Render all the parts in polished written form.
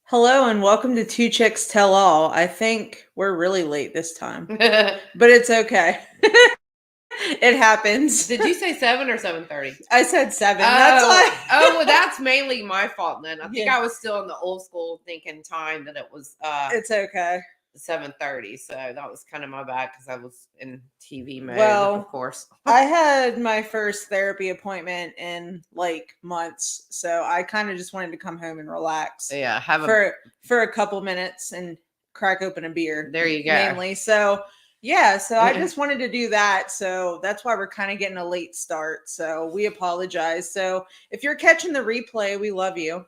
Hello and welcome to Two Chicks Tell All. I think we're really late this time, Did but it's okay. It happens. you say 7 or 7:30? I said 7. That's Oh, why. well, that's mainly my fault then. I think Yeah, I was still in the old school thinking time that it was it's okay. 7:30. So that was kind of my bad because I was in TV mode, of Well, course. I had my first therapy appointment in like months, so I kind of just wanted to come home and relax Yeah, for a couple minutes and crack open a beer there you go. mainly. So yeah, so I just wanted to do that. So that's why we're kind of getting a late start. So we apologize. So if you're catching the replay, we love you.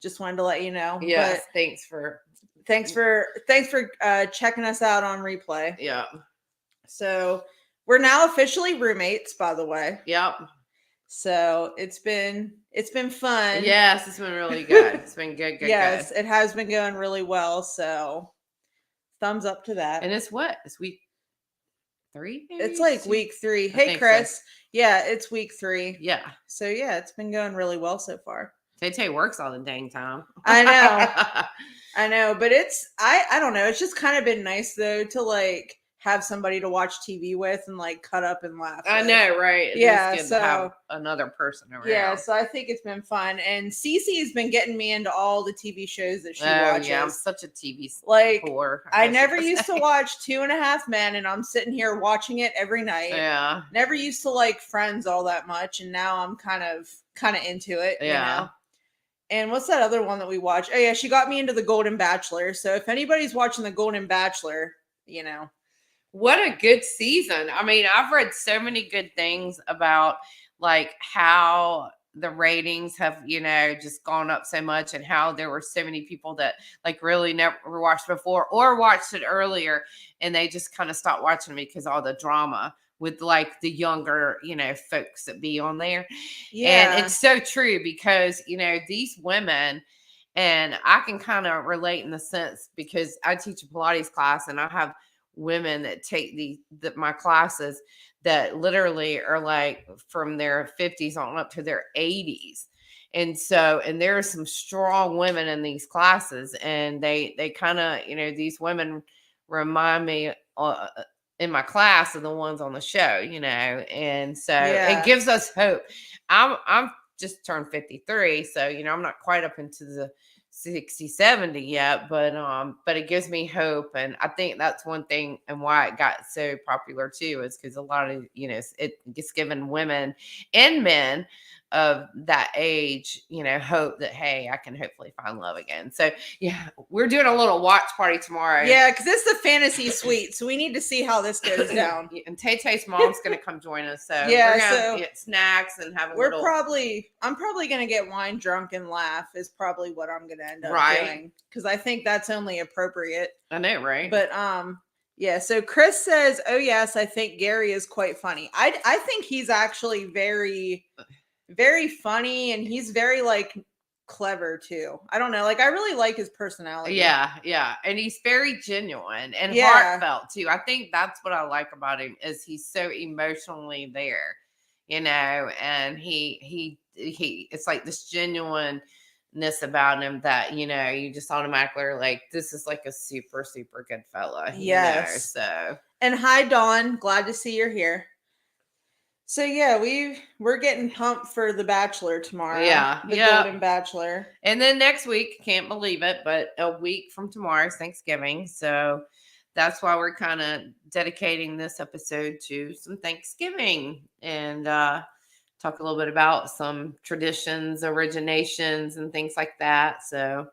Just wanted to let you know. Yes, But thanks for thanks for checking us out on replay. yeah. So we're now officially roommates, by the way. Yep. So it's been fun. Yes, it's been really good. It's been good, Yes, good. it has been going really well. So thumbs up to that. And it's what? It's week 3? Maybe? It's like week 3. I Hey, think so. Chris. Yeah, it's week 3. Yeah. So yeah, it's been going really well so far. Tay works all the dang time. I know. I know, but I don't know. It's just kind of been nice though to like have somebody to watch TV with and like cut up and laugh. I with. know, right? It Yeah, is good so to have another person around. yeah, so I think it's been fun. And Cece's been getting me into all the TV shows that she Oh watches. yeah, I'm such a TV Like, whore. I never used to watch 2.5 Men, and I'm sitting here watching it every night. Yeah. Never used to like Friends all that much, and now I'm kind of into it. Yeah. You know? And what's that other one that we watch? Oh yeah, she got me into The Golden Bachelor. So if anybody's watching The Golden Bachelor, you know. What a good season. I mean, I've read so many good things about like how the ratings have, just gone up so much and how there were so many people that like really never watched before or watched it earlier and they just kind of stopped watching me because all the drama with like the younger, folks that be on there. Yeah. And it's so true because, these women, and I can kind of relate in the sense because I teach a Pilates class and I have women that take my classes that literally are like from their 50s on up to their 80s. And there are some strong women in these classes and they kind of, these women remind me in my class of the ones on the show, and so it gives us hope. I'm just turned 53, so I'm not quite up into the 60, 70 yet, but it gives me hope. And I think that's one thing and why it got so popular too, is because a lot of, it's given women and men of that age, hope that, hey, I can hopefully find love again. So yeah, we're doing a little watch party tomorrow. Yeah, because it's the fantasy suite, so we need to see how this goes down. And Tay-Tay's mom's going to come join us, so yeah, we're going to get snacks and have a little. I'm probably going to get wine drunk and laugh is probably what I'm going to end up doing, because I think that's only appropriate. I know, right? But yeah. So Chris says, "Oh yes, I think Gary is quite funny. I think he's actually very, very funny, and he's very like." Clever too. I don't know. Like I really like his personality. Yeah. And he's very genuine and heartfelt too. I think that's what I like about him is he's so emotionally there, and he it's like this genuineness about him that, you just automatically are like, this is like a super, super good fella. Yes. So. And hi, Dawn. Glad to see you're here. So yeah, we're getting pumped for The Bachelor tomorrow. Yeah, the Golden Bachelor. And then next week, can't believe it, but a week from tomorrow is Thanksgiving. So that's why we're kind of dedicating this episode to some Thanksgiving and talk a little bit about some traditions, originations, and things like that. So,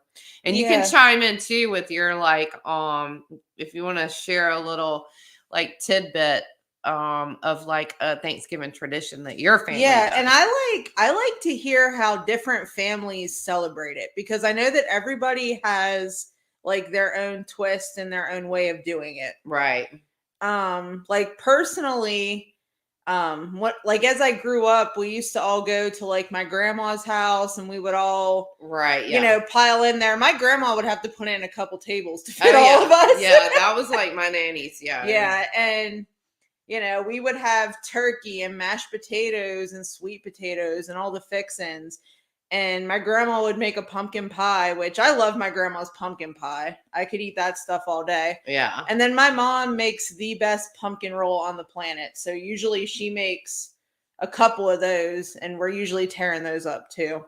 and you can chime in too with your like, if you want to share a little like tidbit of like a Thanksgiving tradition that your family does. And I like to hear how different families celebrate it, because I know that everybody has like their own twist and their own way of doing it. Right. Like personally, what like as I grew up, we used to all go to like my grandma's house and we would all pile in there. My grandma would have to put in a couple tables to fit all of us. Yeah, that was like my nanny's. Yeah, and we would have turkey and mashed potatoes and sweet potatoes and all the fixins. and my grandma would make a pumpkin pie, which I love my grandma's pumpkin pie. I could eat that stuff all day. Yeah. And then my mom makes the best pumpkin roll on the planet. So usually she makes a couple of those, and we're usually tearing those up too.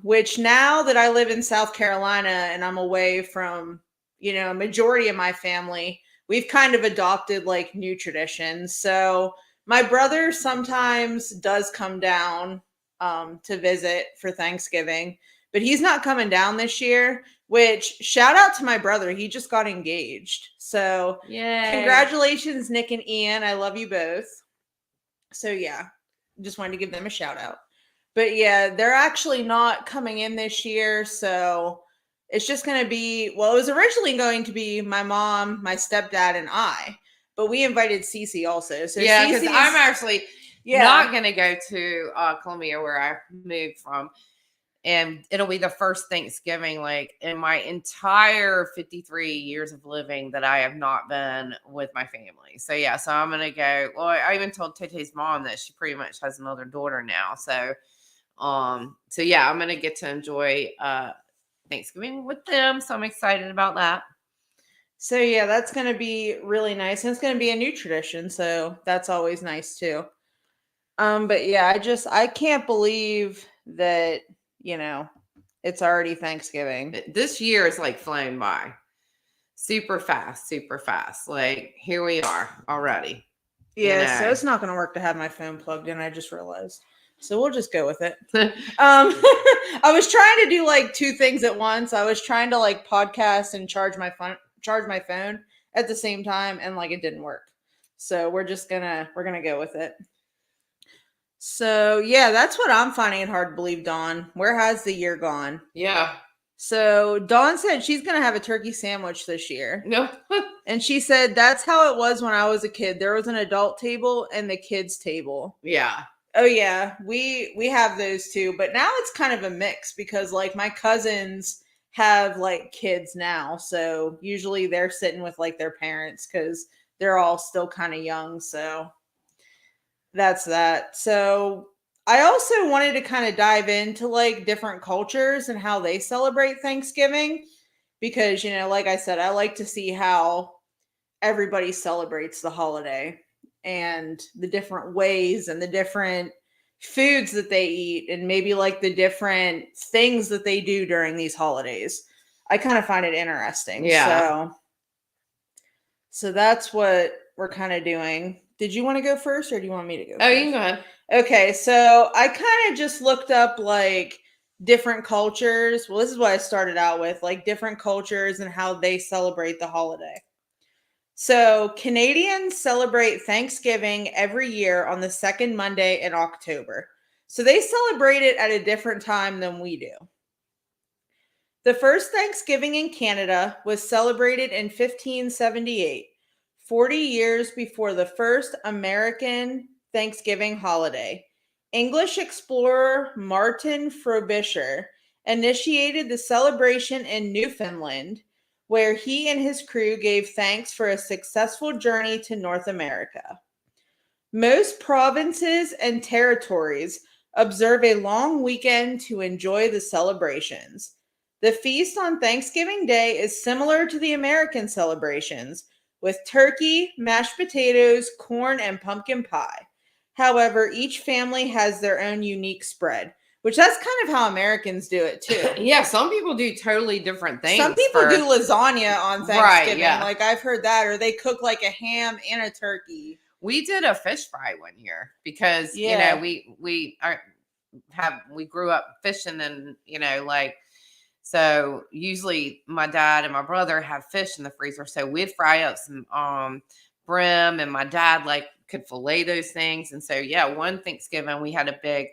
Which now that I live in South Carolina and I'm away from, a majority of my family, we've kind of adopted like new traditions. So my brother sometimes does come down to visit for Thanksgiving, but he's not coming down this year, which shout out to my brother. He just got engaged. So congratulations, Nick and Ian. I love you both. So yeah, just wanted to give them a shout out. But yeah, they're actually not coming in this year. So it's just going to be, well, it was originally going to be my mom, my stepdad, and I, but we invited Cece also. So yeah, because I'm actually not going to go to Columbia, where I moved from. And it'll be the first Thanksgiving, like in my entire 53 years of living, that I have not been with my family. So yeah, so I'm going to go. Well, I even told Tete's mom that she pretty much has another daughter now. So yeah, I'm going to get to enjoy Thanksgiving with them. So I'm excited about that. So yeah, that's going to be really nice. And it's going to be a new tradition. So that's always nice too. But yeah, I can't believe that, it's already Thanksgiving. This year is like flown by super fast. Like here we are already. Yeah. So it's not going to work to have my phone plugged in. I just realized. So we'll just go with it. I was trying to do like two things at once. I was trying to like podcast and charge my phone at the same time, and like it didn't work. So we're gonna go with it. So yeah, that's what I'm finding it hard to believe, Dawn. Where has the year gone? Yeah. So Dawn said she's gonna have a turkey sandwich this year. No. And she said that's how it was when I was a kid. There was an adult table and the kids table. Yeah. Oh yeah, we have those too, but now it's kind of a mix because like my cousins have like kids now, so usually they're sitting with like their parents because they're all still kind of young. So that's that. So I also wanted to kind of dive into like different cultures and how they celebrate Thanksgiving because, like I said, I like to see how everybody celebrates the holiday and the different ways and the different foods that they eat and maybe like the different things that they do during these holidays. I kind of find it interesting. Yeah. So that's what we're kind of doing. Did you want to go first or do you want me to go first? You can go ahead. Okay, so I kind of just looked up like different cultures. Well, this is what I started out with, like different cultures and how they celebrate the holiday. So Canadians celebrate Thanksgiving every year on the second Monday in October. So they celebrate it at a different time than we do. The first Thanksgiving in Canada was celebrated in 1578. 40 years before the first American Thanksgiving holiday. English explorer Martin Frobisher initiated the celebration in Newfoundland, where he and his crew gave thanks for a successful journey to North America. Most provinces and territories observe a long weekend to enjoy the celebrations. The feast on Thanksgiving Day is similar to the American celebrations, with turkey, mashed potatoes, corn, and pumpkin pie. However, each family has their own unique spread, which that's kind of how Americans do it too. Yeah, some people do totally different things. Some people do lasagna on Thanksgiving. Right, yeah. Like I've heard that, or they cook like a ham and a turkey. We did a fish fry one year because we grew up fishing and so usually my dad and my brother have fish in the freezer. So we'd fry up some brim and my dad could fillet those things. And so, yeah, one Thanksgiving we had a big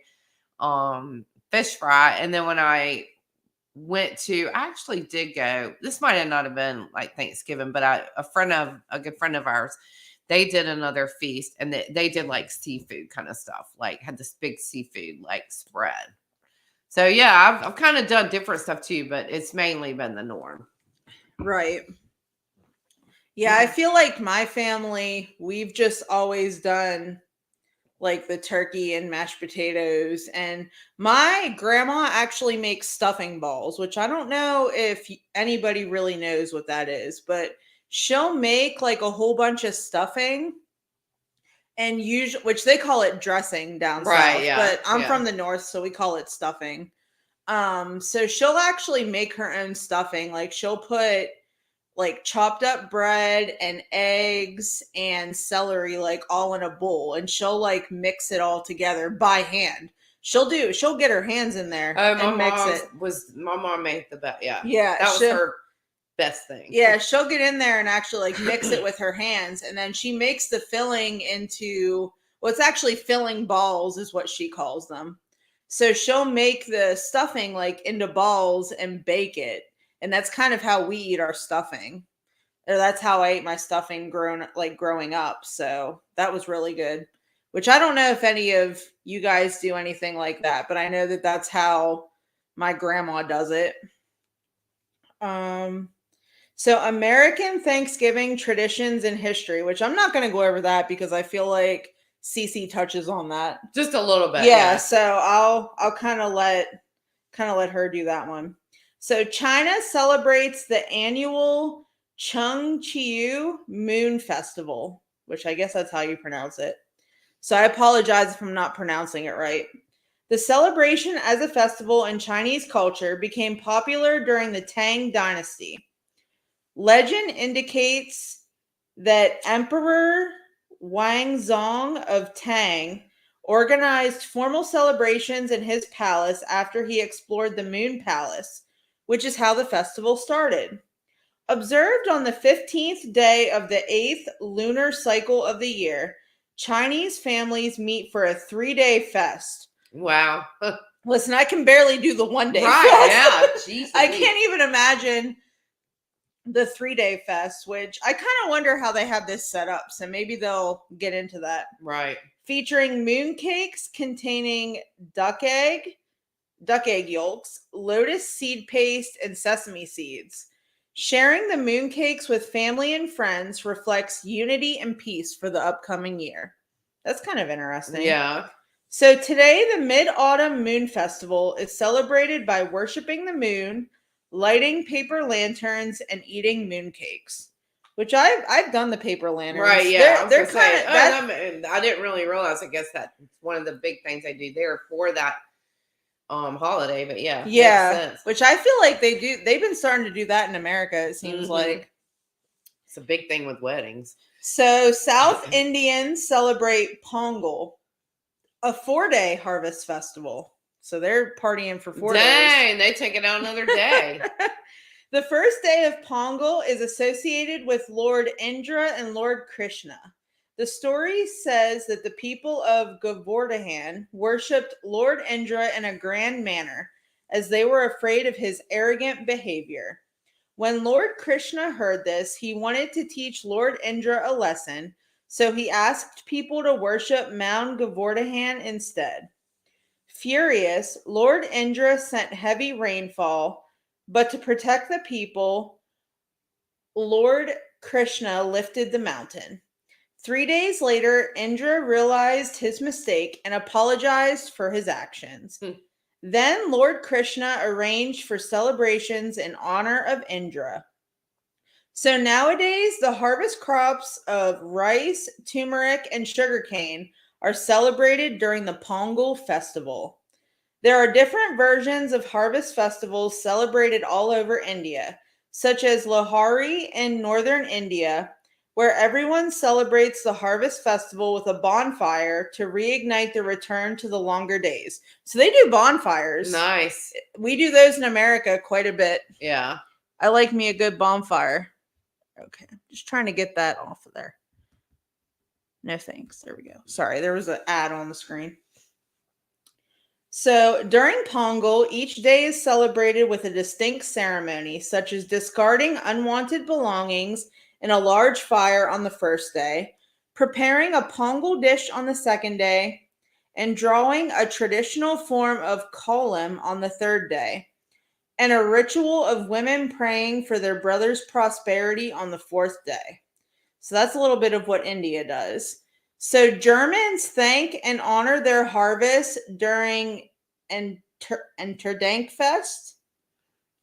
fish fry. And then when I actually did go, this might have not have been like Thanksgiving, but a good friend of ours, they did another feast and they did like seafood kind of stuff, like had this big seafood spread. So, yeah, I've kind of done different stuff too, but it's mainly been the norm. Right. Yeah, I feel like my family, we've just always done like the turkey and mashed potatoes. And my grandma actually makes stuffing balls, which I don't know if anybody really knows what that is, but she'll make like a whole bunch of stuffing and usually, which they call it dressing down south, but I'm from the north, so we call it stuffing. So she'll actually make her own stuffing. Like she'll put like chopped up bread and eggs and celery like all in a bowl, and she'll like mix it all together by hand. She'll get her hands in there and mix it. My mom made the best. Yeah. Yeah. That was her best thing. Yeah, she'll get in there and actually like mix it with her hands, and then she makes the filling into what's actually filling balls is what she calls them. So she'll make the stuffing like into balls and bake it. And that's kind of how we eat our stuffing. Or that's how I ate my stuffing growing up. So that was really good. Which I don't know if any of you guys do anything like that, but I know that that's how my grandma does it. So American Thanksgiving traditions and history, which I'm not going to go over that because I feel like Cece touches on that just a little bit. Yeah. So I'll kind of let her do that one. So China celebrates the annual Changqiu Moon Festival, which I guess that's how you pronounce it. So I apologize if I'm not pronouncing it right. The celebration as a festival in Chinese culture became popular during the Tang Dynasty. Legend indicates that Emperor Wangzong of Tang organized formal celebrations in his palace after he explored the Moon Palace, which is how the festival started. Observed on the 15th day of the 8th lunar cycle of the year, Chinese families meet for a 3-day fest. Wow. Listen, I can barely do the 1-day fest. Yeah. I can't even imagine the 3-day fest, which I kind of wonder how they have this set up. So maybe they'll get into that. Right. Featuring moon cakes containing duck egg yolks, lotus seed paste, and sesame seeds. Sharing the moon cakes with family and friends reflects unity and peace for the upcoming year. That's kind of interesting. Yeah. So today, the Mid-Autumn Moon Festival is celebrated by worshiping the moon, lighting paper lanterns, and eating moon cakes. Which I've done the paper lanterns. Right, yeah. They're kind of. I didn't really realize. I guess that's one of the big things they do there for that holiday. But yeah, yeah. Which I feel like they do. They've been starting to do that in America. It seems like it's a big thing with weddings. So South Indians celebrate Pongal, a 4-day harvest festival. So they're partying for 4 days. Dang, they take it out another day. The first day of Pongal is associated with Lord Indra and Lord Krishna. The story says that the people of Govardhan worshipped Lord Indra in a grand manner, as they were afraid of his arrogant behavior. When Lord Krishna heard this, he wanted to teach Lord Indra a lesson, so he asked people to worship Mount Govardhan instead. Furious, Lord Indra sent heavy rainfall, but to protect the people, Lord Krishna lifted the mountain. 3 days later, Indra realized his mistake and apologized for his actions. Then Lord Krishna arranged for celebrations in honor of Indra. So nowadays, the harvest crops of rice, turmeric, and sugarcane are celebrated during the Pongal festival. There are different versions of harvest festivals celebrated all over India, such as Lohari in northern India, where everyone celebrates the harvest festival with a bonfire to reignite the return to the longer days. So they do bonfires. Nice. We do those in America quite a bit. Yeah. I like me a good bonfire. Okay, just trying to get that off of there. No thanks. There we go. Sorry, there was an ad on the screen. So during Pongal, each day is celebrated with a distinct ceremony, such as discarding unwanted belongings in a large fire on the first day, preparing a Pongal dish on the second day, and drawing a traditional form of kolam on the third day, and a ritual of women praying for their brother's prosperity on the fourth day. So that's a little bit of what India does. So Germans thank and honor their harvest during Enterdankfest.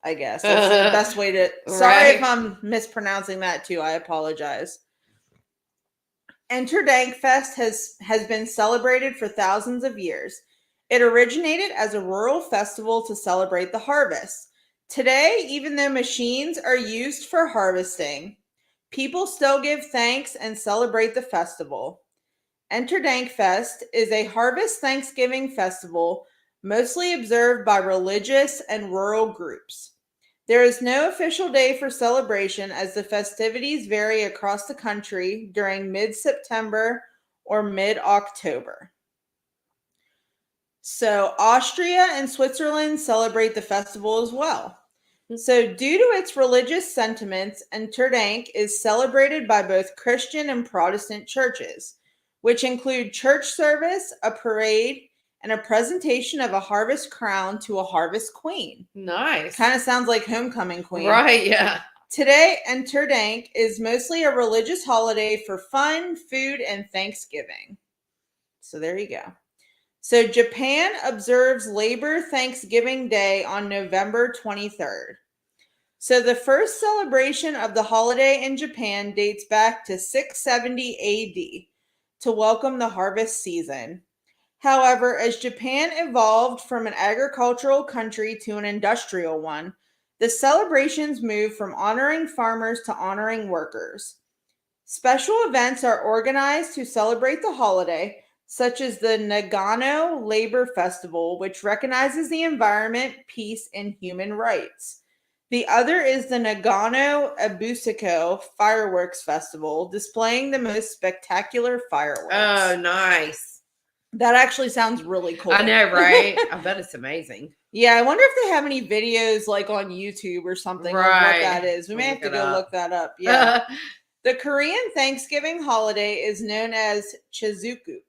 I guess that's the best way to. Sorry if I'm mispronouncing that too. I apologize. Enterdankfest has been celebrated for thousands of years. It originated as a rural festival to celebrate the harvest. Today, even though machines are used for harvesting, people still give thanks and celebrate the festival. Enterdankfest is a harvest Thanksgiving festival mostly observed by religious and rural groups. There is no official day for celebration as the festivities vary across the country during mid-September or mid-October. So Austria and Switzerland celebrate the festival as well. So due to its religious sentiments, Enterdank is celebrated by both Christian and Protestant churches, which include church service, a parade, and a presentation of a harvest crown to a harvest queen. Nice. Kind of sounds like homecoming queen. Right, yeah. Today, Enterdank is mostly a religious holiday for fun, food, and Thanksgiving. So there you go. So Japan observes Labor Thanksgiving Day on November 23rd. So the first celebration of the holiday in Japan dates back to 670 AD to welcome the harvest season. However, as Japan evolved from an agricultural country to an industrial one, the celebrations moved from honoring farmers to honoring workers. Special events are organized to celebrate the holiday, such as the Nagano Labor Festival, which recognizes the environment, peace, and human rights. The other is the Nagano Ebusuko Fireworks Festival, displaying the most spectacular fireworks. Oh, nice. That actually sounds really cool. I know, right? I bet it's amazing. Yeah, I wonder if they have any videos like on YouTube or something of what that is. We may have to go look that up. Yeah. The Korean Thanksgiving holiday is known as Chesukuk.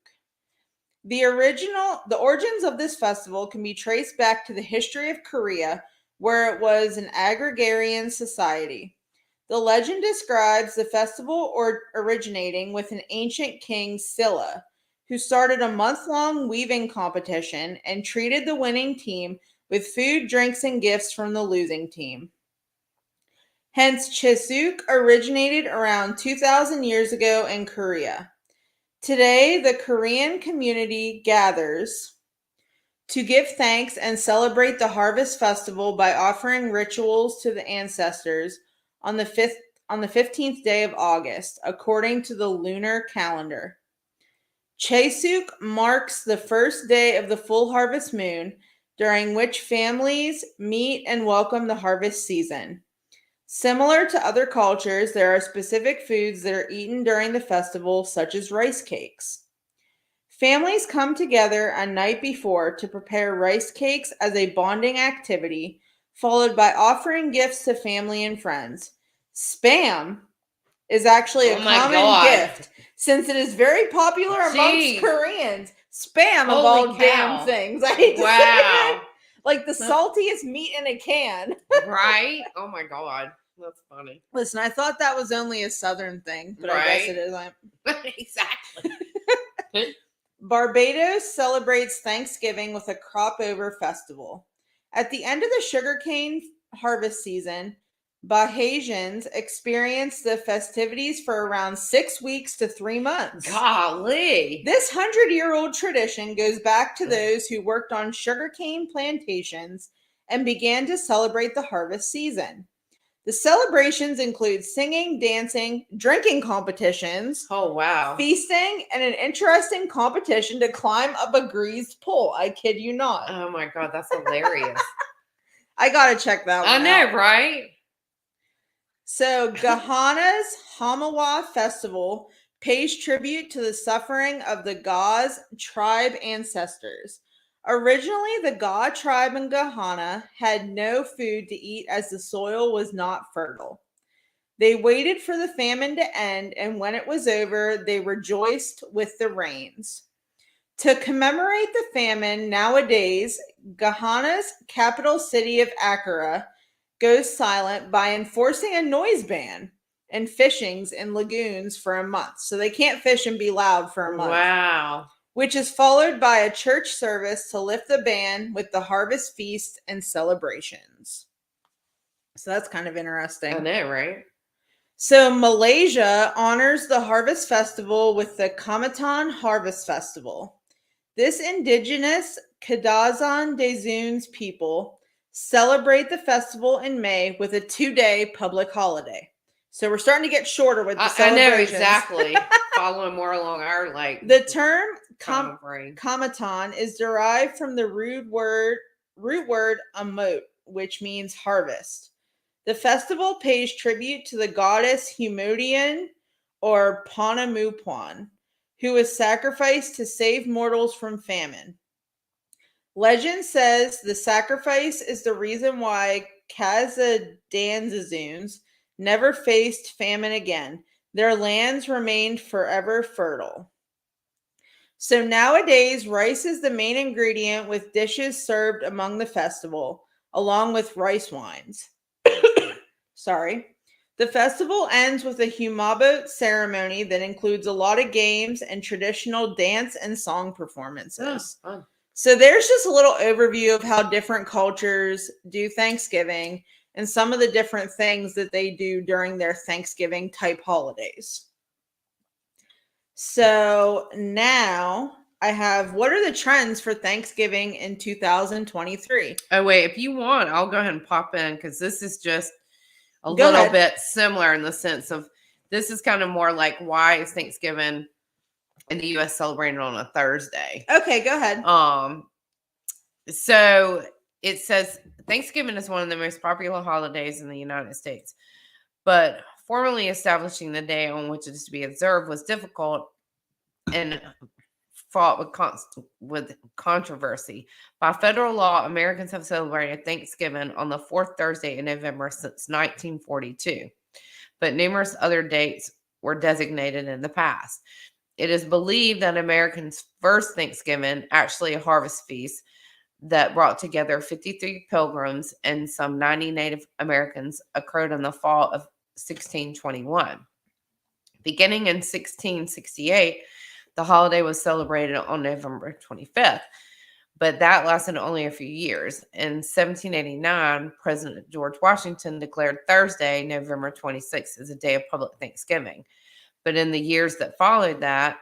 The origins of this festival can be traced back to the history of Korea, where it was an agrarian society. The legend describes the festival originating with an ancient king, Silla, who started a month-long weaving competition and treated the winning team with food, drinks, and gifts from the losing team. Hence, Chesuk originated around 2,000 years ago in Korea. Today, the Korean community gathers to give thanks and celebrate the harvest festival by offering rituals to the ancestors on the 15th day of August, according to the lunar calendar. Chesuk marks the first day of the full harvest moon, during which families meet and welcome the harvest season. Similar to other cultures, there are specific foods that are eaten during the festival, such as rice cakes. Families come together a night before to prepare rice cakes as a bonding activity, followed by offering gifts to family and friends. Spam is actually a common gift, since it is very popular amongst Koreans. Spam of all damn things. I hate to say it. Like the saltiest meat in a can. Right? Oh my God. That's funny. Listen, I thought that was only a Southern thing, but I guess it isn't. Exactly. Barbados celebrates Thanksgiving with a crop over festival. At the end of the sugarcane harvest season, Bahasians experience the festivities for around 6 weeks to 3 months. Golly. This 100-year-old tradition goes back to those who worked on sugarcane plantations and began to celebrate the harvest season. The celebrations include singing, dancing, drinking competitions. Oh, wow. Feasting, and an interesting competition to climb up a greased pole. I kid you not. Oh my God, that's hilarious. I gotta check that one out. I know, right? So Ghana's Hamawa Festival pays tribute to the suffering of the Ga's tribe ancestors. Originally, the Ga tribe in Ghana had no food to eat as the soil was not fertile. They waited for the famine to end, and when it was over, they rejoiced with the rains. To commemorate the famine, nowadays, Ghana's capital city of Accra goes silent by enforcing a noise ban. and fishings in lagoons for a month. So they can't fish and be loud for a month. Wow. Which is followed by a church service to lift the ban with the harvest feast and celebrations. So that's kind of interesting. I know, right? So Malaysia honors the harvest festival with the Kamatan Harvest Festival. This indigenous Kadazan Dezuns people celebrate the festival in May with a 2-day public holiday. So we're starting to get shorter with the celebrations. I know, exactly. Following more along our The term Kamatan is derived from the root word amot, which means harvest. The festival pays tribute to the goddess Humodian or Panamupuan, who was sacrificed to save mortals from famine. Legend says the sacrifice is the reason why Kazadanzazuns never faced famine again. Their lands remained forever fertile. So nowadays, rice is the main ingredient with dishes served among the festival, along with rice wines. Sorry. The festival ends with a humabot ceremony that includes a lot of games and traditional dance and song performances. Oh, so there's just a little overview of how different cultures do Thanksgiving and some of the different things that they do during their Thanksgiving type holidays. So now I have, what are the trends for Thanksgiving in 2023? Oh, wait, if you want, I'll go ahead and pop in because this is just a little bit similar in the sense of this is kind of more like why is Thanksgiving in the U.S. celebrated on a Thursday. Okay, go ahead. So it says Thanksgiving is one of the most popular holidays in the United States, but formally establishing the day on which it is to be observed was difficult and fought with controversy. By federal law, Americans have celebrated Thanksgiving on the fourth Thursday in November since 1942, but numerous other dates were designated in the past. It is believed that Americans' first Thanksgiving, actually a harvest feast that brought together 53 pilgrims and some 90 Native Americans, occurred in the fall of 1621. Beginning in 1668, the holiday was celebrated on November 25th, but that lasted only a few years. In 1789, President George Washington declared Thursday, November 26th, as a day of public Thanksgiving. But in the years that followed that,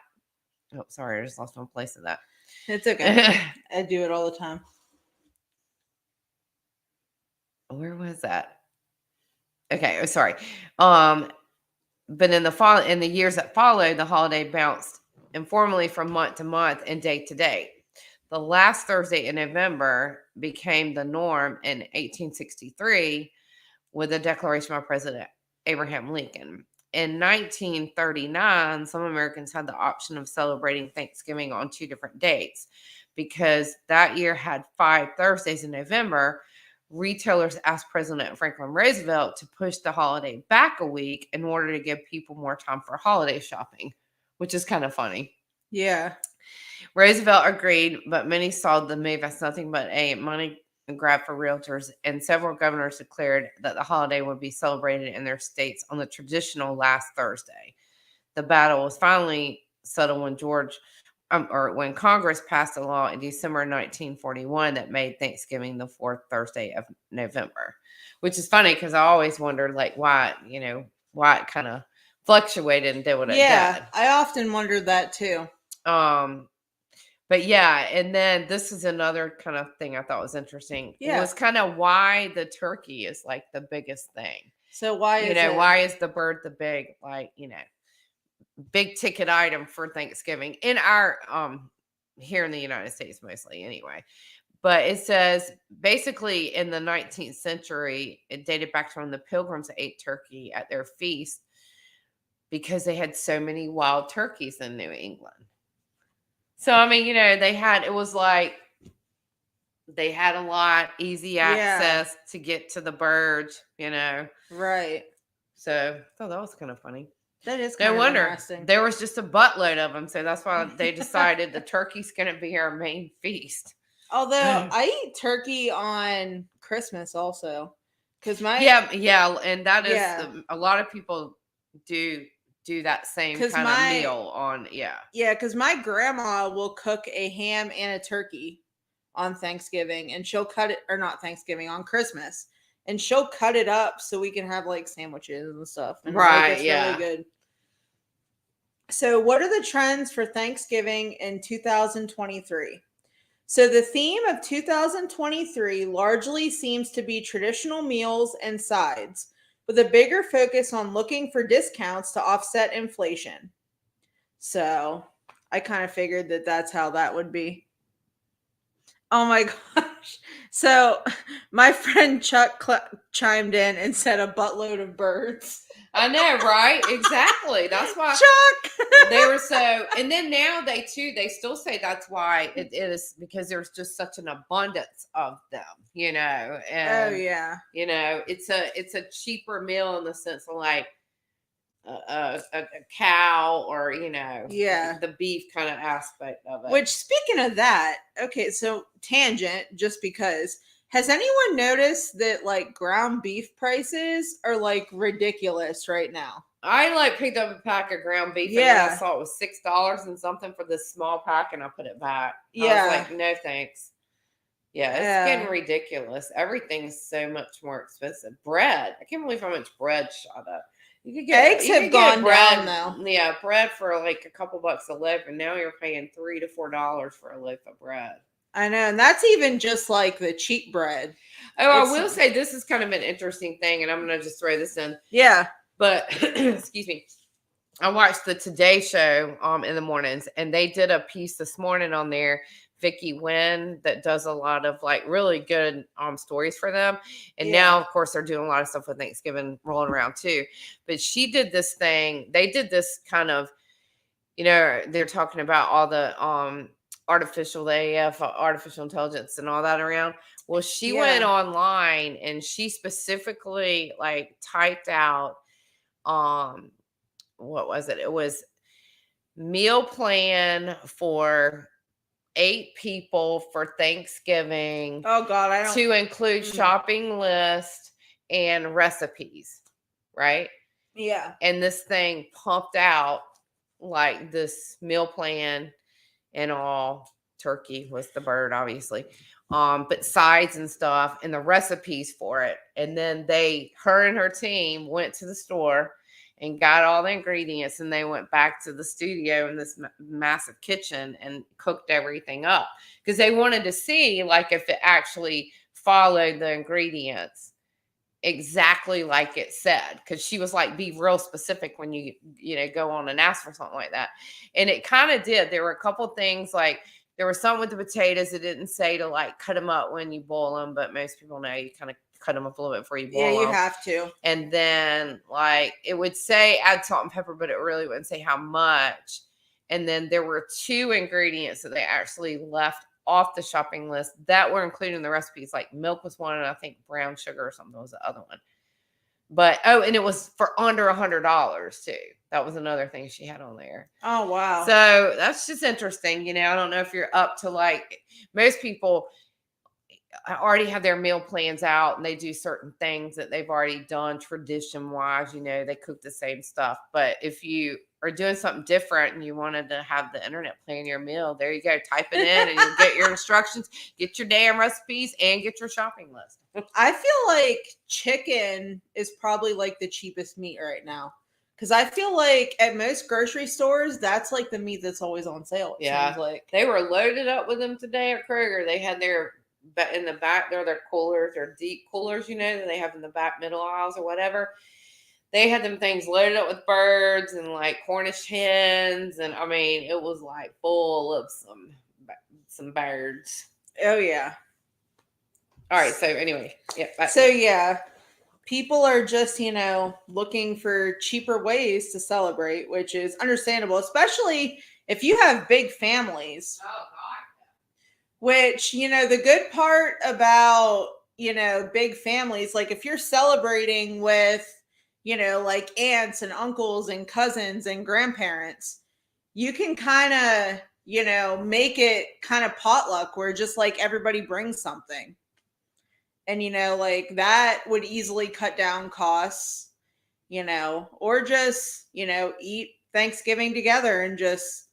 oh, sorry, I just lost my place of that. It's okay. I do it all the time. Where was that? Okay, sorry. But in the years that followed, the holiday bounced informally from month to month and day to day. The last Thursday in November became the norm in 1863 with the declaration by President Abraham Lincoln. In 1939, some Americans had the option of celebrating Thanksgiving on 2 different dates. Because that year had 5 Thursdays in November, retailers asked President Franklin Roosevelt to push the holiday back a week in order to give people more time for holiday shopping, which is kind of funny. Yeah. Roosevelt agreed, but many saw the move as nothing but a money grab for realtors, and several governors declared that the holiday would be celebrated in their states on the traditional last Thursday. The battle was finally settled when Congress passed a law in December 1941 that made Thanksgiving the 4th Thursday of November, which is funny because I always wondered why it kind of fluctuated and did what it did. Yeah, I often wondered that too. But yeah, and then this is another kind of thing I thought was interesting. Yeah. It was kind of why the turkey is like the biggest thing. So why is the bird the big ticket item for Thanksgiving in our here in the United States mostly anyway. But it says basically in the 19th century, it dated back to when the Pilgrims ate turkey at their feast because they had so many wild turkeys in New England. So, I mean, they had a lot easy access to get to the birds, Right. So, I thought that was kind of funny. That is kind of interesting. There was just a buttload of them. So that's why they decided the turkey's going to be our main feast. Although I eat turkey on Christmas also. Because Yeah. And that is a lot of people do that same kind of meal on. Yeah, because my grandma will cook a ham and a turkey on Thanksgiving, and she'll cut it, or not Thanksgiving, on Christmas, and she'll cut it up so we can have like sandwiches and stuff. And right, it's really good. So, what are the trends for Thanksgiving in 2023? So, the theme of 2023 largely seems to be traditional meals and sides, with a bigger focus on looking for discounts to offset inflation. So, I kind of figured that that's how that would be. Oh my gosh. So, my friend Chuck chimed in and said a buttload of birds. I know, right? Exactly. That's why Chuck they were so, and then now they still say that's why it is, because there's just such an abundance of them, and it's a cheaper meal in the sense of like a cow, or the beef kind of aspect of it. Which, speaking of that, okay, so tangent, just because, has anyone noticed that like ground beef prices are like ridiculous right now? I picked up a pack of ground beef, and then I saw it was $6 and something for this small pack, and I put it back. I was like, no thanks. Yeah, it's getting ridiculous. Everything's so much more expensive. Bread, I can't believe how much bread shot up. You could get eggs have gone down though. Yeah, bread for like a couple bucks a loaf, and now you're paying $3 to $4 for a loaf of bread. I know, and that's even just like the cheap bread. Oh, I will say this is kind of an interesting thing, and I'm going to just throw this in. Yeah. But, excuse me, I watched the Today Show in the mornings, and they did a piece this morning on there, Vicky Wynn, that does a lot of like really good stories for them. And now, of course, they're doing a lot of stuff with Thanksgiving rolling around too. But she did this thing. They did this kind of, they're talking about all the artificial intelligence and all that around. Well, she went online and she specifically like typed out what was it? It was meal plan for 8 people for Thanksgiving. Oh God, I don't, to include shopping list and recipes, right? Yeah. And this thing pumped out like this meal plan and all. Turkey was the bird, obviously. But sides and stuff and the recipes for it. And then her and her team went to the store and got all the ingredients, and they went back to the studio in this massive kitchen and cooked everything up because they wanted to see like if it actually followed the ingredients exactly like it said, because she was like, be real specific when you go on and ask for something like that. And it kind of did. There were a couple things, like there was some with the potatoes that didn't say to like cut them up when you boil them, but most people know you kind of cut them up a little bit before you boil them. Yeah, you have to. And then like it would say add salt and pepper, but it really wouldn't say how much. And then there were 2 ingredients that they actually left off the shopping list that were included in the recipes. Like milk was one, and I think brown sugar or something was the other one. But and it was for under $100 too. That was another thing she had on there. Oh wow. So that's just interesting. I don't know if you're up to like, most people already have their meal plans out and they do certain things that they've already done tradition wise. They cook the same stuff. But if you are doing something different and you wanted to have the internet plan your meal, there you go. Type it in and you get your instructions, get your damn recipes, and get your shopping list. I feel like chicken is probably like the cheapest meat right now. Because I feel like at most grocery stores, that's like the meat that's always on sale. Seems like. They were loaded up with them today at Kroger. They had their, in the back, their coolers, their deep coolers, that they have in the back middle aisles or whatever. They had them things loaded up with birds and like Cornish hens. And I mean, it was like full of some birds. Oh, yeah. All right. So anyway. Yeah. So yeah. People are just, looking for cheaper ways to celebrate, which is understandable, especially if you have big families. Oh, God. Which, the good part about, big families, like if you're celebrating with, like aunts and uncles and cousins and grandparents, you can kind of, make it kind of potluck where just like everybody brings something. And, like that would easily cut down costs. or just, eat Thanksgiving together and just,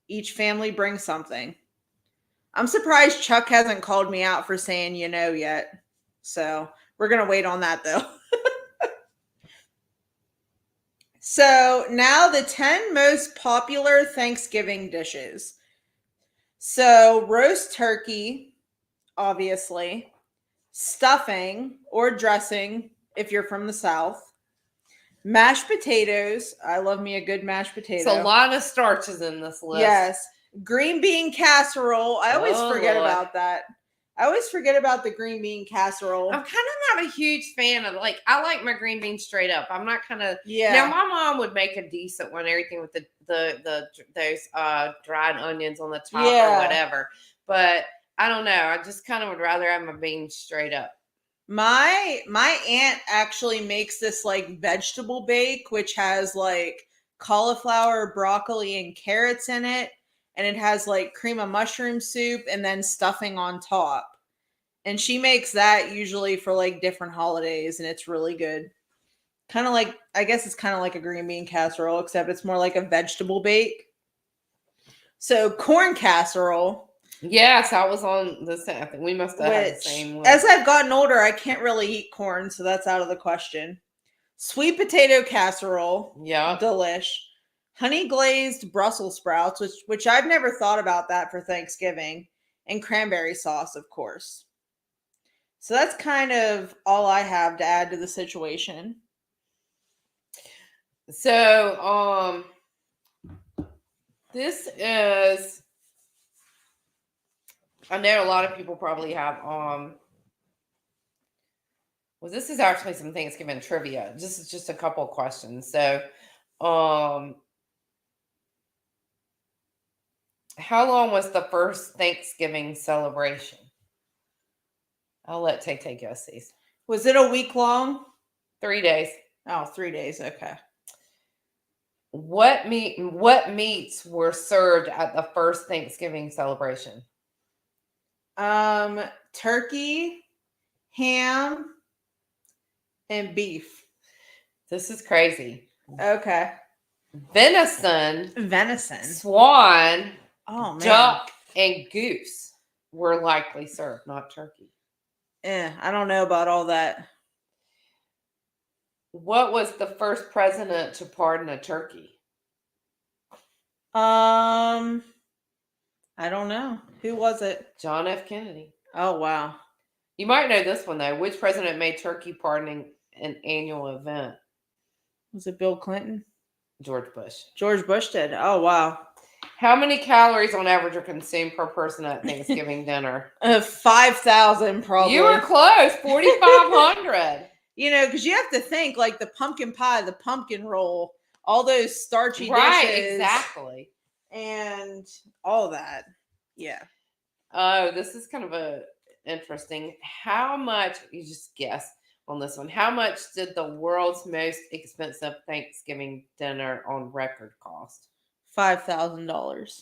each family brings something. I'm surprised Chuck hasn't called me out for saying, yet. So we're going to wait on that though. So now the 10 most popular Thanksgiving dishes. So roast turkey, obviously, stuffing or dressing if you're from the South, mashed potatoes. I love me a good mashed potato. It's a lot of starches in this list. Yes. Green bean casserole. I always forget about that. I always forget about the green bean casserole. I'm kind of not a huge fan of, I like my green beans straight up. I'm not kind of, Now my mom would make a decent one, everything with those dried onions on the top or whatever. But I don't know. I just kind of would rather have my beans straight up. My aunt actually makes this vegetable bake, which has cauliflower, broccoli, and carrots in it. And it has cream of mushroom soup and then stuffing on top. And she makes that usually for different holidays, and it's really good. Kind of I guess it's kind of like a green bean casserole, except it's more like a vegetable bake. So corn casserole. Yes, I was on the same. I think we must have had the same list. As I've gotten older, I can't really eat corn, so that's out of the question. Sweet potato casserole. Yeah. Delish. Honey glazed Brussels sprouts, which I've never thought about that for Thanksgiving, and cranberry sauce, of course. So that's kind of all I have to add to the situation. So, this is, I know a lot of people probably have, this is actually some Thanksgiving trivia. This is just a couple of questions. So, how long was the first Thanksgiving celebration? I'll let Tay guess these. Was it a week long? 3 days. Oh, 3 days. Okay. What meats were served at the first Thanksgiving celebration? Turkey, ham, and beef. This is crazy. Okay. Venison, swan, duck, and goose were likely served, not turkey. I don't know about all that. What was the first president to pardon a turkey? I don't know. Who was it? John F. Kennedy. Oh, wow. You might know this one, though. Which president made turkey pardoning an annual event? Was it Bill Clinton? George Bush. George Bush did. Oh, wow. How many calories on average are consumed per person at Thanksgiving dinner? 5,000 probably. You were close. 4,500. Because you have to think the pumpkin pie, the pumpkin roll, all those starchy dishes. Right, exactly. And all that. Yeah. Oh, this is kind of interesting. How much, you just guess on this one, how much did the world's most expensive Thanksgiving dinner on record cost? $5,000.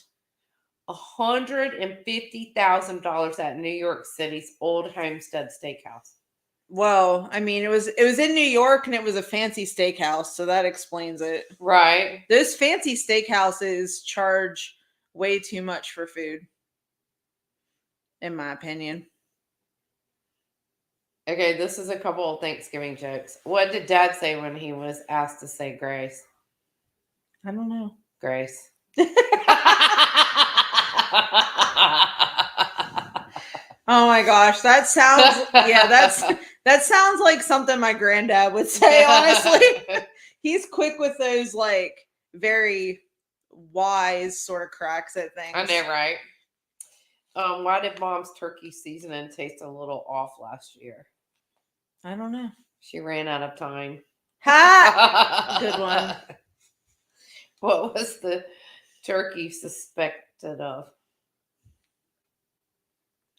$150,000 at New York City's Old Homestead Steakhouse. Well, I mean, it was in New York and it was a fancy steakhouse, so that explains it. Right. Those fancy steakhouses charge way too much for food, in my opinion. Okay, this is a couple of Thanksgiving jokes. What did Dad say when he was asked to say grace? I don't know. Grace. Oh my gosh, that sounds that sounds like something my granddad would say, honestly. He's quick with those very wise sort of cracks at things. I know, right? Why did Mom's turkey seasoning taste a little off last year? I don't know. She ran out of time. Ha! Good one. What was the turkey suspected of?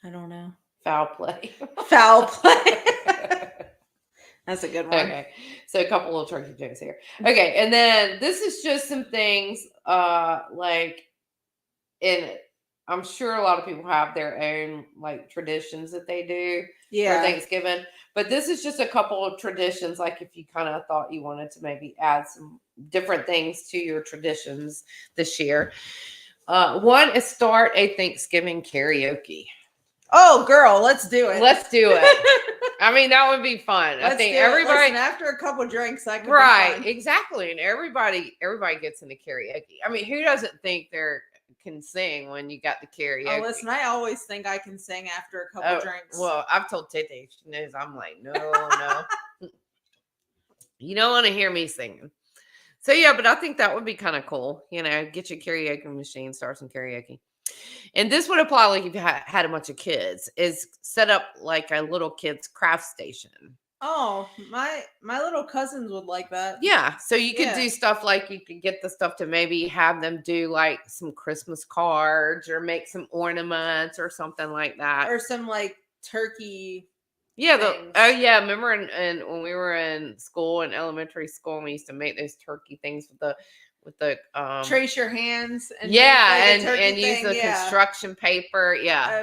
I don't know. Foul play. Foul play. That's a good one. Okay. So a couple of turkey jokes here. Okay. And then this is just some things I'm sure a lot of people have their own traditions that they do for Thanksgiving. But this is just a couple of traditions. Like if you kind of thought you wanted to maybe add some different things to your traditions this year. One is start a Thanksgiving karaoke. Oh, girl, let's do it. Let's do it. I mean, that would be fun. I think everybody. Listen, after a couple drinks, that could be fun. Exactly, and everybody gets into karaoke. I mean, who doesn't think they can sing when you got the karaoke? Oh, listen, I always think I can sing after a couple drinks. Well, I've told Tete, she knows. I'm like, no. You don't want to hear me singing. So yeah, but I think that would be kind of cool. Get your karaoke machine, start some karaoke. And this would apply like if you had a bunch of kids, is set up like a little kids craft station. Oh, my little cousins would like that. Yeah. So you could do stuff like you could get the stuff to maybe have them do like some Christmas cards or make some ornaments or something like that. Or some like turkey. Yeah. Remember when we were in school, in elementary school, we used to make those turkey things with the trace your hands and and use the construction paper. Yeah. Oh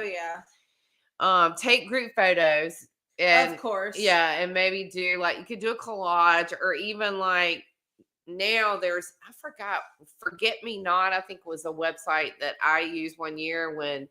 yeah. Take group photos. And of course. Yeah, and maybe do like you could do a collage, or even like now there's Forget Me Not, I think was a website that I used one year when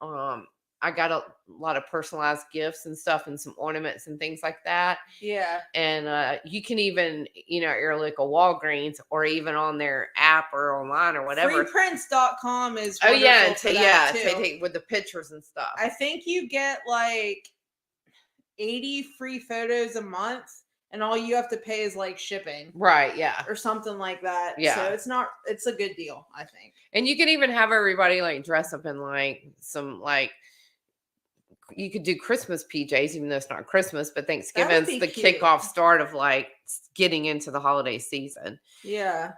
I got a lot of personalized gifts and stuff and some ornaments and things like that. Yeah. And you can even, at your local Walgreens or even on their app or online or whatever. Freeprints.com is take with the pictures and stuff. I think you get like 80 free photos a month, and all you have to pay is like shipping. Right, yeah. Or something like that. Yeah. So it's a good deal, I think. And you can even have everybody like dress up in like some like, you could do Christmas PJs, even though it's not Christmas, but Thanksgiving's the kickoff start of like getting into the holiday season. Yeah.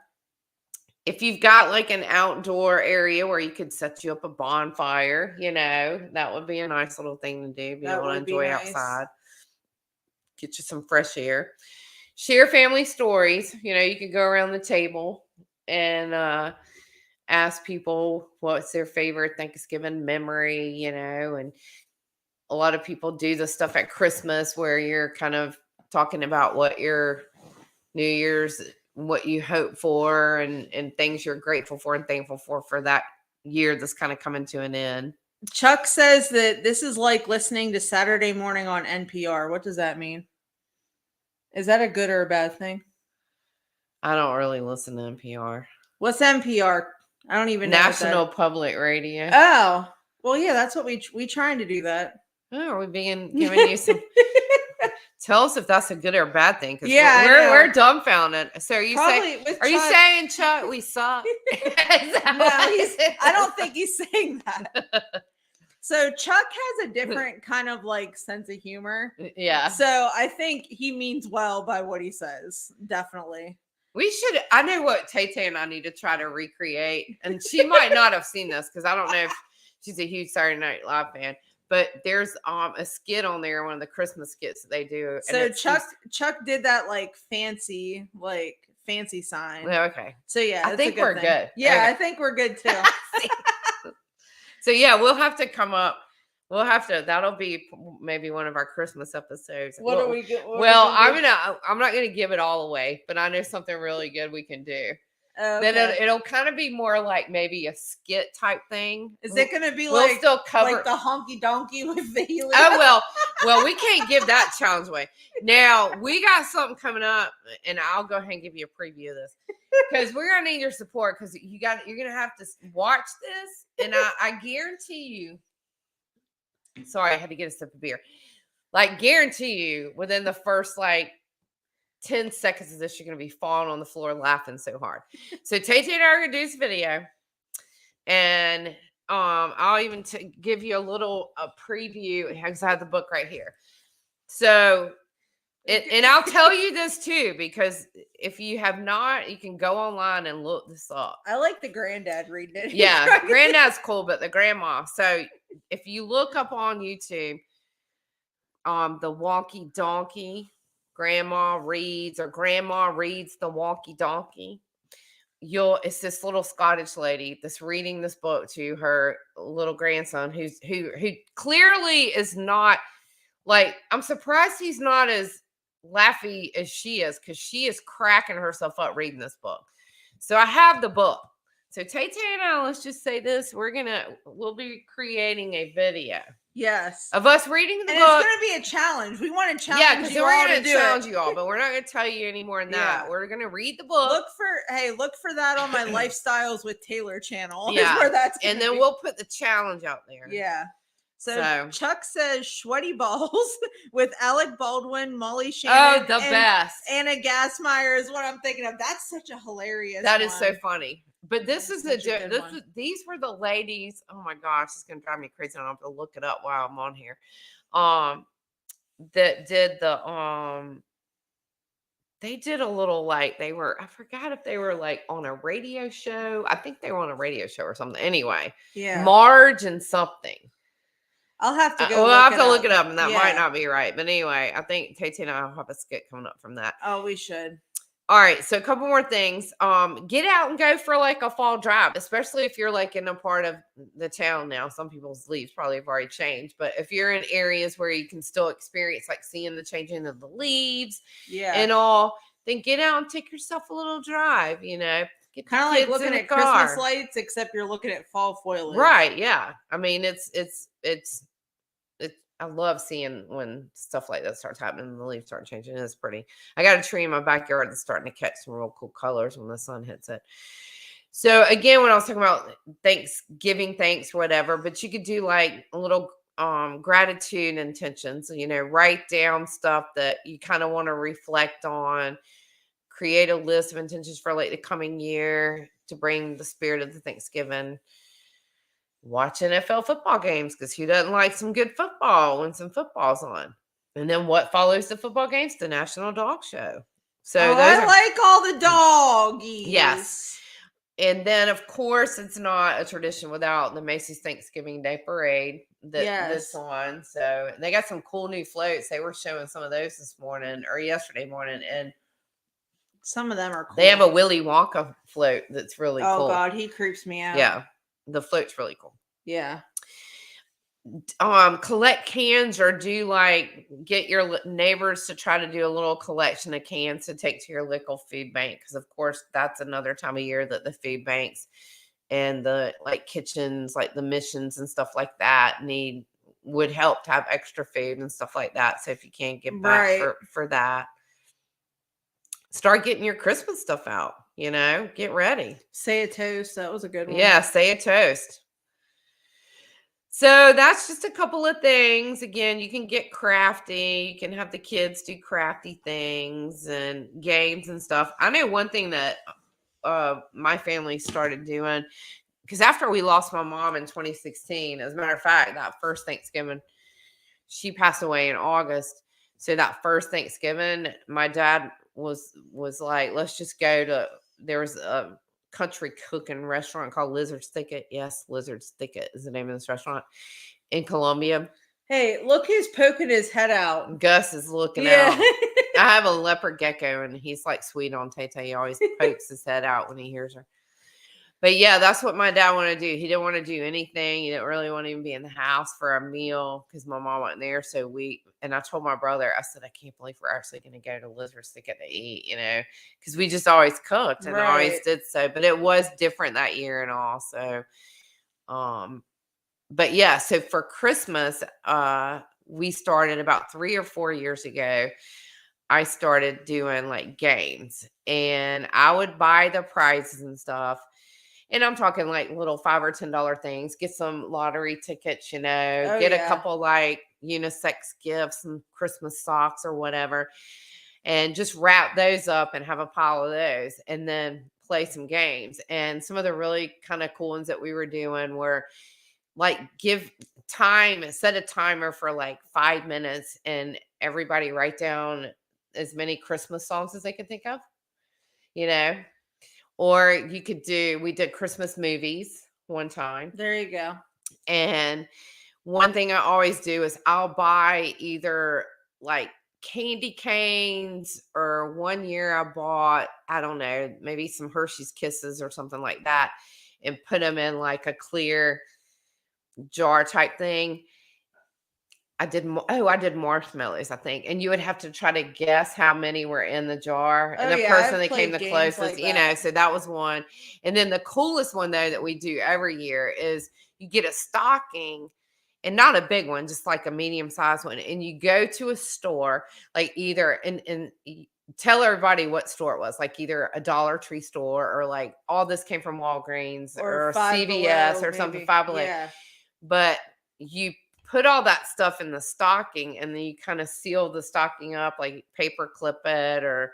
If you've got like an outdoor area where you could set you up a bonfire, that would be a nice little thing to do. Be able to enjoy outside. Get you some fresh air. Share family stories. You could go around the table and ask people what's their favorite Thanksgiving memory, and a lot of people do the stuff at Christmas where you're kind of talking about what your New Year's, what you hope for and things you're grateful for and thankful for that year that's kind of coming to an end. Chuck says that this is like listening to Saturday Morning on NPR. What does that mean? Is that a good or a bad thing? I don't really listen to NPR. What's NPR? I don't even know. National Public Radio. Oh, well, yeah, that's what we trying to do that. Oh, are we giving you some? Tell us if that's a good or bad thing. Yeah, we're dumbfounded. So are you saying, Chuck, we suck? I don't think he's saying that. So Chuck has a different kind of like sense of humor. Yeah. So I think he means well by what he says. Definitely. I know what Tay and I need to try to recreate. And she might not have seen this because I don't know if she's a huge Saturday Night Live fan. But there's a skit on there, one of the Christmas skits that they do. So Chuck did that like fancy sign. Okay. So yeah, I think we're good. Yeah, okay. I think we're good too. So yeah, we'll have to come up. That'll be maybe one of our Christmas episodes. What are we good? I'm not gonna give it all away, but I know something really good we can do. Okay. Then it'll kind of be more like maybe a skit type thing. Is it going to be we'll still cover like the honky donkey with the helium? Oh well, we can't give that challenge away. Now we got something coming up, and I'll go ahead and give you a preview of this because we're gonna need your support because you're gonna have to watch this, and I guarantee you. Sorry, I had to get a sip of beer. Like guarantee you, within the first 10 seconds of this, you're going to be falling on the floor laughing so hard. So Tay and I are going to do this video, and I'll even give you a preview because I have the book right here. So, and I'll tell you this too, because if you have not, you can go online and look this up. I like the granddad reading it. Yeah, granddad's cool, but the grandma. So if you look up on YouTube, the Wonky Donkey, Grandma Reads the Wonky Donkey. It's this little Scottish lady that's reading this book to her little grandson who clearly is not Like, I'm surprised he's not as laughy as she is, because she is cracking herself up reading this book. So I have the book. So Tay and I, let's just say this: we'll be creating a video. Yes. Of us reading the book. It's going to be a challenge. We want to challenge you all to do it. Yeah, because we're going to challenge you all, but we're not going to tell you any more than that. We're going to read the book. Look for that on my Lifestyles with Taylor channel. Yeah. Is where that's and then we'll put the challenge out there. Yeah. So Chuck says Sweaty Balls with Alec Baldwin, Molly Shannon. Oh, the best. Anna Gassmeyer is what I'm thinking of. That's such a hilarious That is so funny. But these were the ladies. Oh my gosh, it's gonna drive me crazy. I don't have to look it up while I'm on here. That did the they did a little, like, I forgot if they were like on a radio show. I think they were on a radio show or something. Anyway, Marge and something. I'll have to go. We'll have to look it up, and that might not be right. But anyway, I think Tay and I will have a skit coming up from that. Oh, we should. All right, so a couple more things. Get out and go for like a fall drive, especially if you're like in a part of the town now. Some people's leaves probably have already changed, but if you're in areas where you can still experience like seeing the changing of the leaves, and all, then get out and take yourself a little drive. You know, kind of like looking at Christmas lights, except you're looking at fall foliage. Right? Yeah. I mean, it's. I love seeing when stuff like that starts happening and the leaves start changing. It's pretty. I got a tree in my backyard that's starting to catch some real cool colors when the sun hits it. So again, when I was talking about Thanksgiving, whatever, but you could do like a little gratitude intentions, you know, write down stuff that you kind of want to reflect on, create a list of intentions for like the coming year to bring the spirit of the Thanksgiving. Watch NFL football games, because who doesn't like some good football when some football's on? And then what follows the football games? The National Dog Show. So I like all the doggies. Yes. And then, of course, it's not a tradition without the Macy's Thanksgiving Day Parade that's on. So they got some cool new floats. They were showing some of those this morning or yesterday morning, and some of them are cool. They have a Willy Wonka float that's really cool. Oh, God, he creeps me out. Yeah. The float's really cool. Yeah. Collect cans, or get your neighbors to try to do a little collection of cans to take to your local food bank. Because of course that's another time of year that the food banks and the kitchens, like the missions and stuff like that would help to have extra food and stuff like that. So if you can't get back for that, start getting your Christmas stuff out. You know, get ready. Say a toast. That was a good one. Yeah, say a toast. So that's just a couple of things. Again, you can get crafty. You can have the kids do crafty things and games and stuff. I know one thing that my family started doing, because after we lost my mom in 2016, as a matter of fact, that first Thanksgiving, she passed away in August. So that first Thanksgiving, my dad was like, let's just go to, there was a country cooking restaurant called Lizard's Thicket. Yes, Lizard's Thicket is the name of this restaurant in Columbia. Hey, look who's poking his head out. Gus is looking out. I have a leopard gecko, and he's like sweet on Tay. He always pokes his head out when he hears her. But yeah, that's what my dad wanted to do. He didn't want to do anything. He didn't really want to even be in the house for a meal because my mom wasn't there. So I told my brother, I said, I can't believe we're actually going to go to Lizard's Thicket to eat, you know, because we just always cooked and always did so. But it was different that year and all. So, but yeah, so for Christmas, we started about 3 or 4 years ago. I started doing like games, and I would buy the prizes and stuff. And I'm talking like little $5 or $10 things. Get some lottery tickets, you know, get a couple like unisex gifts and Christmas socks or whatever, and just wrap those up and have a pile of those, and then play some games. And some of the really kind of cool ones that we were doing were like set a timer for like 5 minutes, and everybody write down as many Christmas songs as they could think of, you know. Or we did Christmas movies one time. There you go. And one thing I always do is I'll buy either like candy canes, or one year I bought, I don't know, maybe some Hershey's Kisses or something like that, and put them in like a clear jar type thing. I did marshmallows, I think, and you would have to try to guess how many were in the jar, and the person that came the closest, so that was one. And then the coolest one though that we do every year is you get a stocking, and not a big one, just like a medium-sized one, and you go to a store, like either and tell everybody what store it was, like either a Dollar Tree store or like all this came from Walgreens or CVS or something, Five Below. Yeah. But you put all that stuff in the stocking, and then you kind of seal the stocking up, like paper clip it or,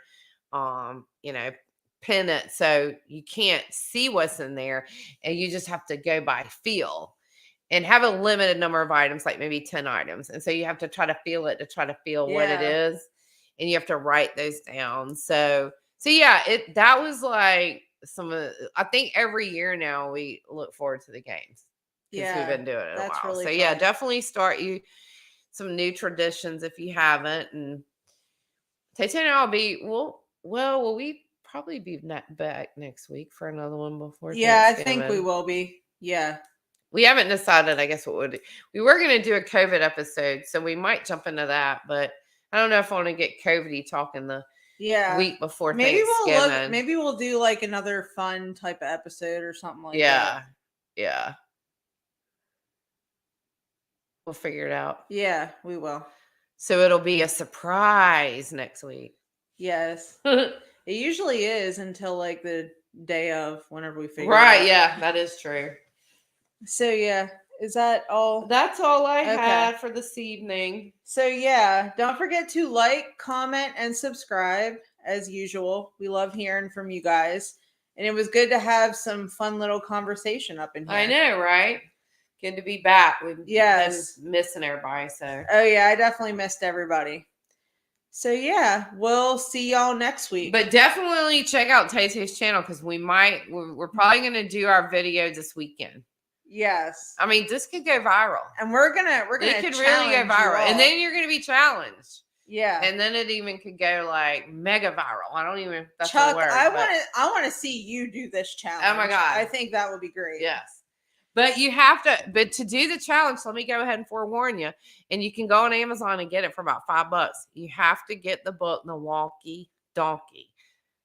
pin it so you can't see what's in there, and you just have to go by feel and have a limited number of items, like maybe 10 items. And so you have to try to feel it to try to feel what it is, and you have to write those down. So yeah, that was like I think every year now we look forward to the games. Because we've been doing it a while. Really so fun. Yeah, definitely start you some new traditions if you haven't. And Tatiana and I'll be will we probably be back next week for another one before I think we will be. Yeah. We haven't decided, I guess, we were going to do a COVID episode, so we might jump into that, but I don't know if I want to get COVID-y talking the week before Thanksgiving. Maybe we'll do like another fun type of episode or something like that. Yeah. We'll figure it out. Yeah, we will. So it'll be a surprise next week. Yes. It usually is until like the day of, whenever we figure it out. Right, yeah, that is true. So yeah, is that all? That's all I had for this evening. So yeah, don't forget to like, comment, and subscribe as usual. We love hearing from you guys. And it was good to have some fun little conversation up in here. I know, right? Good to be back. We've been missing everybody. So. Oh yeah, I definitely missed everybody. So yeah, we'll see y'all next week. But definitely check out Tay-Tay's channel, because we're probably gonna do our video this weekend. Yes. I mean, this could go viral, and we're gonna it could really go viral, and then you're gonna be challenged. Yeah. And then it even could go like mega viral. I don't even. That's Chuck, the word, I want to see you do this challenge. Oh my God, I think that would be great. Yes. But you have to, to do the challenge, let me go ahead and forewarn you. And you can go on Amazon and get it for about $5. You have to get the book, The Wonky Donkey.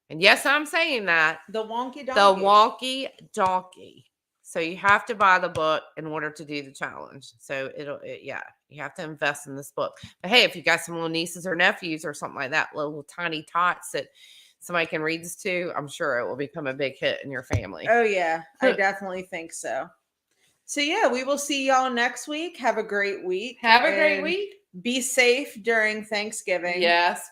And yes, I'm saying that. The Wonky Donkey. The Wonky Donkey. So you have to buy the book in order to do the challenge. So you have to invest in this book. But hey, if you got some little nieces or nephews or something like that, little tiny tots that somebody can read this to, I'm sure it will become a big hit in your family. Oh yeah, I definitely think so. So yeah, we will see y'all next week. Have a great week. Have a great week. Be safe during Thanksgiving. Yes.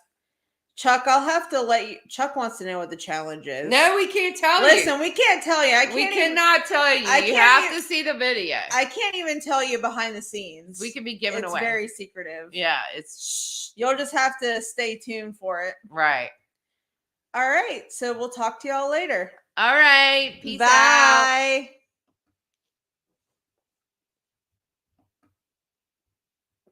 Chuck, I'll have to let you. Chuck wants to know what the challenge is. No, we can't tell you. Listen, we can't tell you. We cannot tell you. You have to see the video. I can't even tell you behind the scenes. We could be giving away. It's very secretive. Yeah, it's. You'll just have to stay tuned for it. Right. All right. So we'll talk to y'all later. All right. Peace out. Bye.